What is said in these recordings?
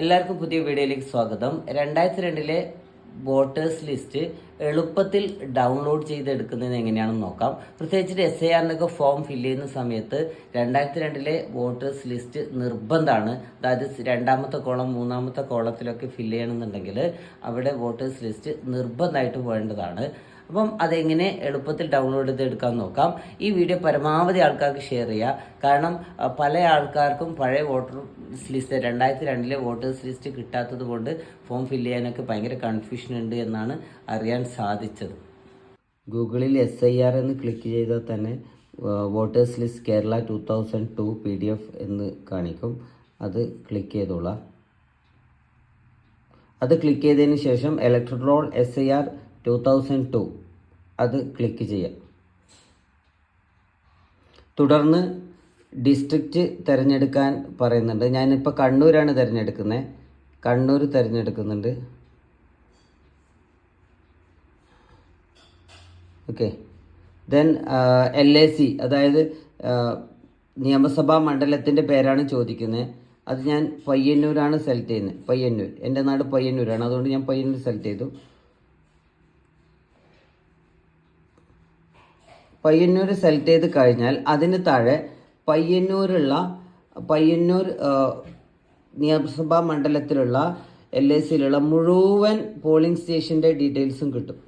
എല്ലാവർക്കും പുതിയ വീഡിയോയിലേക്ക് സ്വാഗതം. 2002 വോട്ടേഴ്സ് ലിസ്റ്റ് എളുപ്പത്തിൽ ഡൗൺലോഡ് ചെയ്തെടുക്കുന്നത് എങ്ങനെയാണെന്ന് നോക്കാം. പ്രത്യേകിച്ചിട്ട് SIR ഫോം ഫില്ല് ചെയ്യുന്ന സമയത്ത് 2002 വോട്ടേഴ്സ് ലിസ്റ്റ് നിർബന്ധമാണ്. അതായത് രണ്ടാമത്തെ കോളം മൂന്നാമത്തെ കോളത്തിലൊക്കെ ഫില്ല് ചെയ്യണമെന്നുണ്ടെങ്കിൽ അവിടെ വോട്ടേഴ്സ് ലിസ്റ്റ് നിർബന്ധമായിട്ട് വേണ്ടതാണ്. അപ്പം അതെങ്ങനെ എളുപ്പത്തിൽ ഡൗൺലോഡ് ചെയ്തെടുക്കാൻ നോക്കാം. ഈ വീഡിയോ പരമാവധി ആൾക്കാർക്ക് ഷെയർ ചെയ്യുക. കാരണം പല ആൾക്കാർക്കും പഴയ വോട്ടേഴ്സ് ലിസ്റ്റ് 2002 വോട്ടേഴ്സ് ലിസ്റ്റ് കിട്ടാത്തത് കൊണ്ട് ഫോം ഫില്ല് ചെയ്യാനൊക്കെ ഭയങ്കര കൺഫ്യൂഷൻ ഉണ്ട് എന്നാണ് അറിയാൻ സാധിച്ചത്. ഗൂഗിളിൽ SIR എന്ന് ക്ലിക്ക് ചെയ്താൽ തന്നെ വോട്ടേഴ്സ് ലിസ്റ്റ് കേരള 2002 PDF എന്ന് കാണിക്കും. അത് ക്ലിക്ക് ചെയ്തോളാം. അത് ക്ലിക്ക് ചെയ്തതിന് ശേഷം ഇലക്ടറൽ റോൾ SIR 2002 അത് ക്ലിക്ക് ചെയ്യാം. തുടർന്ന് ഡിസ്ട്രിക്റ്റ് തിരഞ്ഞെടുക്കാൻ പറയുന്നുണ്ട്. ഞാനിപ്പോൾ കണ്ണൂരാണ് തിരഞ്ഞെടുക്കുന്നത്. കണ്ണൂർ തിരഞ്ഞെടുക്കുന്നുണ്ട്. ഓക്കെ. ദെൻ LAC, അതായത് നിയമസഭാ മണ്ഡലത്തിൻ്റെ പേരാണ് ചോദിക്കുന്നത്. അത് ഞാൻ പയ്യന്നൂരാണ് സെലക്ട് ചെയ്യുന്നത്. പയ്യന്നൂർ, എൻ്റെ നാട് പയ്യന്നൂരാണ്. അതുകൊണ്ട് ഞാൻ പയ്യന്നൂർ സെലക്ട് ചെയ്തു. പയ്യന്നൂർ സെലക്ട് ചെയ്ത് കഴിഞ്ഞാൽ അതിന് താഴെ പയ്യന്നൂർ നിയമസഭാ മണ്ഡലത്തിലുള്ള LACയിലുള്ള മുഴുവൻ പോളിംഗ് സ്റ്റേഷൻ്റെ ഡീറ്റെയിൽസും കിട്ടും.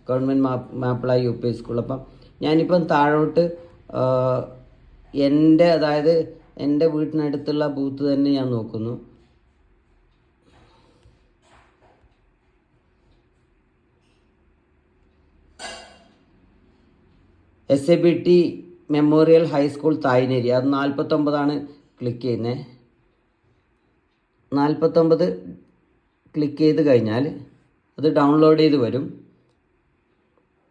Government Mappila UP school. അപ്പം ഞാനിപ്പം താഴോട്ട് എൻ്റെ വീട്ടിനടുത്തുള്ള ബൂത്ത് തന്നെ ഞാൻ നോക്കുന്നു. SABT മെമ്മോറിയൽ ഹൈസ്കൂൾ തായ്നേരി, അത് 49 ക്ലിക്ക് ചെയ്യുന്നത്. 49 ക്ലിക്ക് ചെയ്ത് കഴിഞ്ഞാൽ അത് ഡൗൺലോഡ് ചെയ്ത് വരും.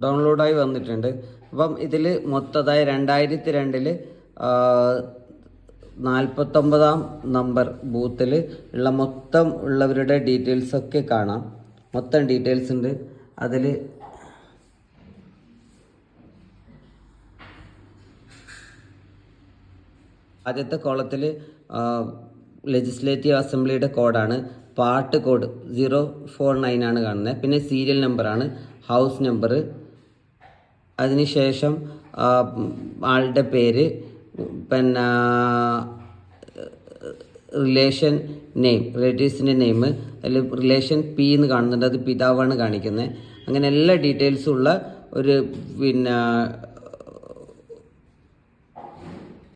ഡൗൺലോഡായി വന്നിട്ടുണ്ട്. അപ്പം ഇതിൽ മൊത്തം 2002 49 നമ്പർ ബൂത്തിൽ ഉള്ള മൊത്തം ഉള്ളവരുടെ ഡീറ്റെയിൽസൊക്കെ കാണാം. മൊത്തം ഡീറ്റെയിൽസ് ഉണ്ട് അതിൽ. ആദ്യത്തെ കോളത്തിൽ ലെജിസ്ലേറ്റീവ് അസംബ്ലിയുടെ കോഡാണ്. പാർട്ട് കോഡ് 049 ആണ് കാണുന്നത്. പിന്നെ സീരിയൽ നമ്പറാണ്, ഹൗസ് നമ്പർ, അതിനുശേഷം ആളുടെ പേര്, പിന്നെ റിലേഷൻ നെയിം, റിലേറ്റീവ്സിൻ്റെ നെയിം. അതിൽ റിലേഷൻ P എന്ന് കാണുന്നുണ്ട്, അത് പിതാവാണ് കാണിക്കുന്നത്. അങ്ങനെ എല്ലാ ഡീറ്റെയിൽസും ഉള്ള ഒരു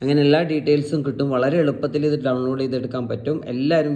അങ്ങനെ എല്ലാ ഡീറ്റെയിൽസും കിട്ടും. വളരെ എളുപ്പത്തിൽ ഇത് ഡൗൺലോഡ് ചെയ്തെടുക്കാൻ പറ്റും. എല്ലാവരും